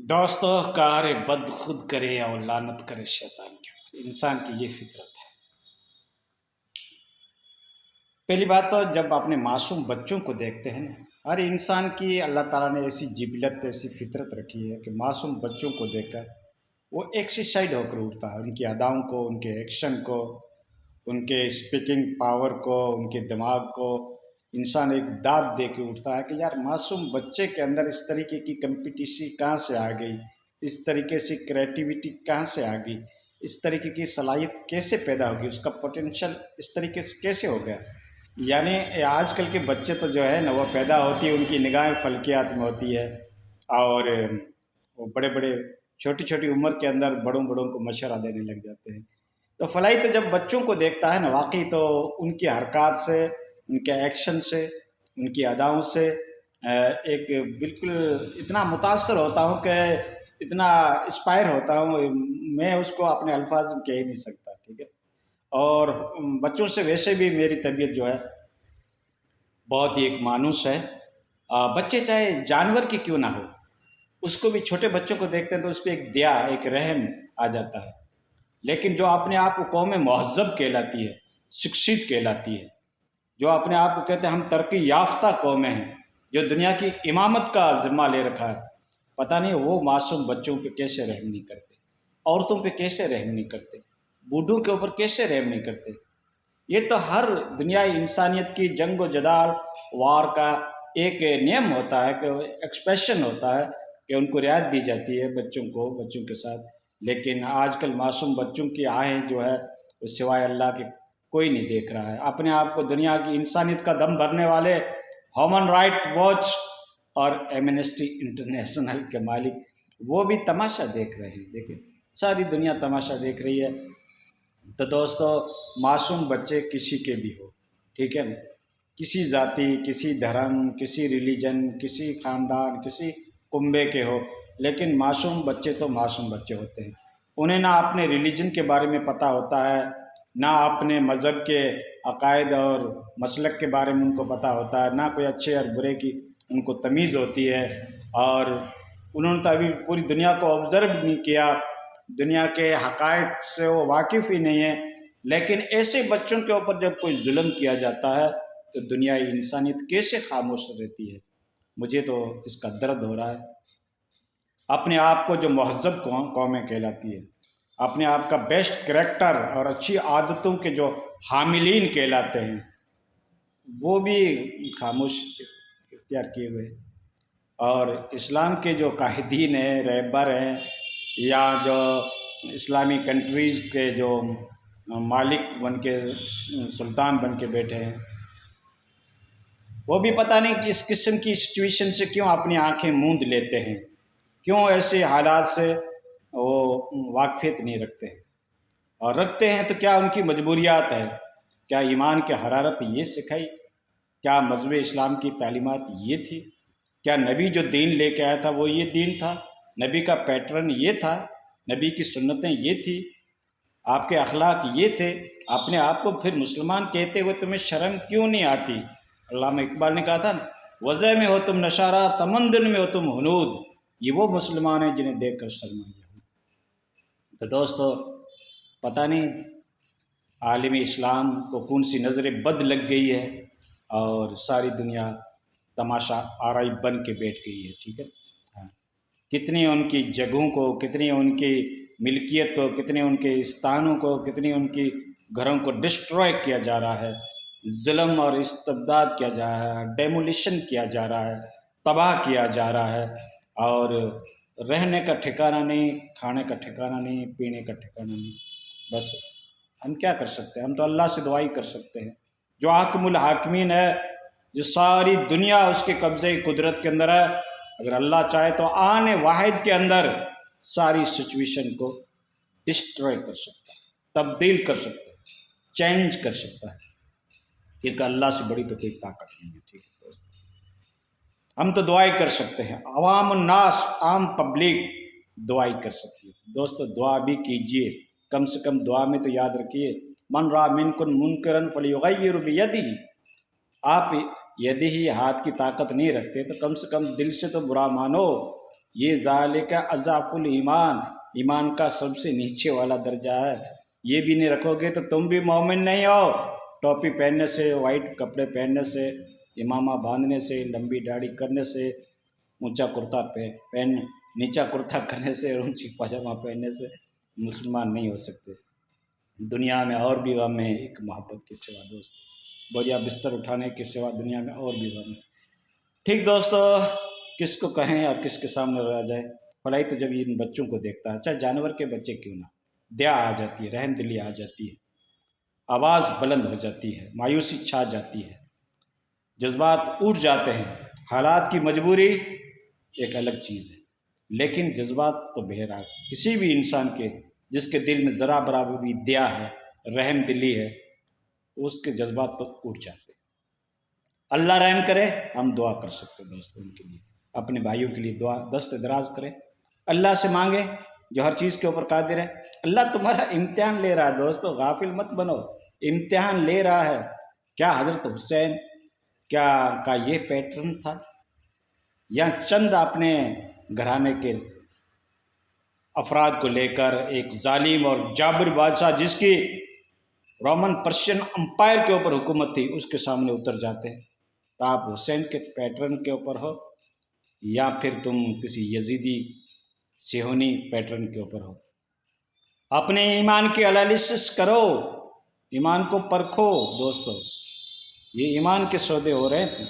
دوستو کار بد خود کرے اور لعنت کرے شیطان کے اوپر، انسان کی یہ فطرت ہے۔ پہلی بات تو جب اپنے معصوم بچوں کو دیکھتے ہیں نا، ہر انسان کی اللہ تعالیٰ نے ایسی جبلت ایسی فطرت رکھی ہے کہ معصوم بچوں کو دیکھ کر وہ ایکسیسائڈ ہو کر اٹھتا ہے، ان کی اداؤں کو، ان کے ایکشن کو، ان کے اسپیکنگ پاور کو، ان کے دماغ کو انسان ایک داد دے کے اٹھتا ہے کہ یار معصوم بچے کے اندر اس طریقے کی کمپٹیشن کہاں سے آ گئی، اس طریقے سے کریٹیوٹی کہاں سے آ گئی، اس طریقے کی صلاحیت کیسے پیدا ہوگی، اس کا پوٹینشیل اس طریقے سے کیسے ہو گیا۔ یعنی آج کل کے بچے تو جو ہے نا، وہ پیدا ہوتی ہے ان کی نگاہیں فلکیات میں ہوتی ہے، اور وہ بڑے بڑے چھوٹی چھوٹی عمر کے اندر بڑوں بڑوں کو مشورہ دینے لگ جاتے ہیں۔ تو فلاحی تو جب بچوں کو دیکھتا ہے نا، واقعی تو ان کی حرکات سے، ان کے ایکشن سے، ان کی اداؤں سے ایک بالکل اتنا متاثر ہوتا ہوں کہ اتنا انسپائر ہوتا ہوں، میں اس کو اپنے الفاظ میں کہہ ہی نہیں سکتا، ٹھیک ہے۔ اور بچوں سے ویسے بھی میری طبیعت جو ہے بہت ہی ایک مانوس ہے۔ بچے چاہے جانور کی کیوں نہ ہو، اس کو بھی چھوٹے بچوں کو دیکھتے ہیں تو اس پہ ایک دیا، ایک رحم آ جاتا ہے۔ لیکن جو اپنے آپ کو قوم مہذب کہلاتی ہے، شکشت کہلاتی ہے، جو اپنے آپ کو کہتے ہیں ہم ترقی یافتہ قومیں ہیں، جو دنیا کی امامت کا ذمہ لے رکھا ہے، پتہ نہیں وہ معصوم بچوں پہ کیسے رحم نہیں کرتے، عورتوں پہ کیسے رحم نہیں کرتے، بوڑھوں کے اوپر کیسے رحم نہیں کرتے۔ یہ تو ہر دنیائی انسانیت کی جنگ و جدال وار کا ایک نیم ہوتا ہے، کہ ایکسپریشن ہوتا ہے کہ ان کو رعایت دی جاتی ہے بچوں کو، بچوں کے ساتھ۔ لیکن آج کل معصوم بچوں کی آہیں جو ہے وہ سوائے اللہ کے کوئی نہیں دیکھ رہا ہے۔ اپنے آپ کو دنیا کی انسانیت کا دم بھرنے والے ہیومن رائٹ واچ اور ایمنسٹی انٹرنیشنل کے مالک وہ بھی تماشا دیکھ رہے ہیں۔ دیکھیں، ساری دنیا تماشا دیکھ رہی ہے۔ تو دوستو، معصوم بچے کسی کے بھی ہو، ٹھیک ہے نا، کسی ذاتی، کسی دھرم، کسی ریلیجن، کسی خاندان، کسی کنبے کے ہو، لیکن معصوم بچے تو معصوم بچے ہوتے ہیں۔ انہیں نہ اپنے ریلیجن کے بارے میں پتہ ہوتا ہے، نہ اپنے مذہب کے عقائد اور مسلک کے بارے میں ان کو پتہ ہوتا ہے، نہ کوئی اچھے اور برے کی ان کو تمیز ہوتی ہے، اور انہوں نے تو ابھی پوری دنیا کو آبزرو نہیں کیا، دنیا کے حقائق سے وہ واقف ہی نہیں ہے۔ لیکن ایسے بچوں کے اوپر جب کوئی ظلم کیا جاتا ہے تو دنیای انسانیت کیسے خاموش رہتی ہے؟ مجھے تو اس کا درد ہو رہا ہے۔ اپنے آپ کو جو مہذب قومیں کہلاتی ہے، اپنے آپ کا بیسٹ کریکٹر اور اچھی عادتوں کے جو حاملین کہلاتے ہیں، وہ بھی خاموش اختیار کیے ہوئے۔ اور اسلام کے جو قائدین ہیں، رہبر ہیں، یا جو اسلامی کنٹریز کے جو مالک بن کے، سلطان بن کے بیٹھے ہیں، وہ بھی پتہ نہیں کہ اس قسم کی سچویشن سے کیوں اپنی آنکھیں موند لیتے ہیں، کیوں ایسے حالات سے وہ واقفیت نہیں رکھتے ہیں، اور رکھتے ہیں تو کیا ان کی مجبوریات ہے؟ کیا ایمان کی حرارت یہ سکھائی؟ کیا مذہب اسلام کی تعلیمات یہ تھی؟ کیا نبی جو دین لے کے آیا تھا وہ یہ دین تھا؟ نبی کا پیٹرن یہ تھا؟ نبی کی سنتیں یہ تھی؟ آپ کے اخلاق یہ تھے؟ اپنے آپ کو پھر مسلمان کہتے ہوئے تمہیں شرم کیوں نہیں آتی؟ علامہ اقبال نے کہا تھا نا، وضع میں ہو تم نشارہ، تمدن میں ہو تم ہنود، یہ وہ مسلمان ہیں جنہیں دیکھ کر شرمائے ہوں۔ تو دوستو، پتہ نہیں عالم اسلام کو کون سی نظر بد لگ گئی ہے، اور ساری دنیا تماشا آرائی بن کے بیٹھ گئی ہے، ٹھیک ہے۔ ہاں، کتنی ان کی جگہوں کو، کتنی ان کی ملکیت کو، کتنے ان کے استانوں کو، کتنی ان کی گھروں کو ڈسٹروائے کیا جا رہا ہے، ظلم اور استبداد کیا جا رہا ہے، ڈیمولیشن کیا جا رہا ہے، تباہ کیا جا رہا ہے، اور رہنے کا ٹھکانہ نہیں، کھانے کا ٹھکانہ نہیں، پینے کا ٹھکانہ نہیں۔ بس ہم کیا کر سکتے ہیں؟ ہم تو اللہ سے دعائی کر سکتے ہیں، جو حاکم الحاکمین ہے، جو ساری دنیا اس کے قبضے قدرت کے اندر ہے۔ اگر اللہ چاہے تو آنے واحد کے اندر ساری سچویشن کو ڈسٹروائے کر سکتا ہے، تبدیل کر سکتا ہے، چینج کر سکتا ہے، کیونکہ اللہ سے بڑی تو کوئی طاقت نہیں ہے، ٹھیک ہے دوست۔ ہم تو دعائی کر سکتے ہیں، عوام الناس، عام پبلک دعائی کر سکتی ہے۔ دوستو، دعا بھی کیجئے، کم سے کم دعا میں تو یاد رکھیے، من را منکم منکرا فلیغیر بیدہ۔ آپ یدہ ہی ہاتھ کی طاقت نہیں رکھتے تو کم سے کم دل سے تو برا مانو، یہ ذالک اضعف الایمان، ایمان کا سب سے نیچے والا درجہ ہے۔ یہ بھی نہیں رکھو گے تو تم بھی مومن نہیں ہو۔ ٹوپی پہننے سے، وائٹ کپڑے پہننے سے، امامہ باندھنے سے، لمبی داڑھی کرنے سے، اونچا کرتا نیچا کرتا کرنے سے، اونچی پاجامہ پہننے سے مسلمان نہیں ہو سکتے۔ دنیا میں اور بھی غم ہے ایک محبت کے سوا دوست، بوریا بستر اٹھانے کے سوا دنیا میں اور بھی غم ہے۔ ٹھیک دوستو، کس کو کہیں اور کس کے سامنے رہ جائے، فلائی تو جب ان بچوں کو دیکھتا ہے، چاہے جانور کے بچے کیوں نہ، دیا آ جاتی ہے، رحم دلی آ جاتی ہے، آواز بلند ہو جاتی ہے، مایوسی چھا جاتی ہے، جذبات اٹھ جاتے ہیں۔ حالات کی مجبوری ایک الگ چیز ہے، لیکن جذبات تو بہرحال کسی بھی انسان کے جس کے دل میں ذرا برابر بھی دیا ہے، رحم دلی ہے، اس کے جذبات تو اٹھ جاتے ہیں۔ اللہ رحم کرے، ہم دعا کر سکتے ہیں دوستوں کے لیے، اپنے بھائیوں کے لیے دعا دست دراز کریں، اللہ سے مانگیں جو ہر چیز کے اوپر قادر ہے۔ اللہ تمہارا امتحان لے رہا ہے دوستو، غافل مت بنو، امتحان لے رہا ہے۔ کیا حضرت حسین کیا کا یہ پیٹرن تھا، یا چند اپنے گھرانے کے افراد کو لے کر ایک ظالم اور جابر بادشاہ جس کی رومن پرشین امپائر کے اوپر حکومت تھی اس کے سامنے اتر جاتے ہیں؟ تو آپ حسین کے پیٹرن کے اوپر ہو، یا پھر تم کسی یزیدی صہیونی پیٹرن کے اوپر ہو؟ اپنے ایمان کی انالیسس کرو، ایمان کو پرکھو دوستو، یہ ایمان کے سودے ہو رہے ہیں۔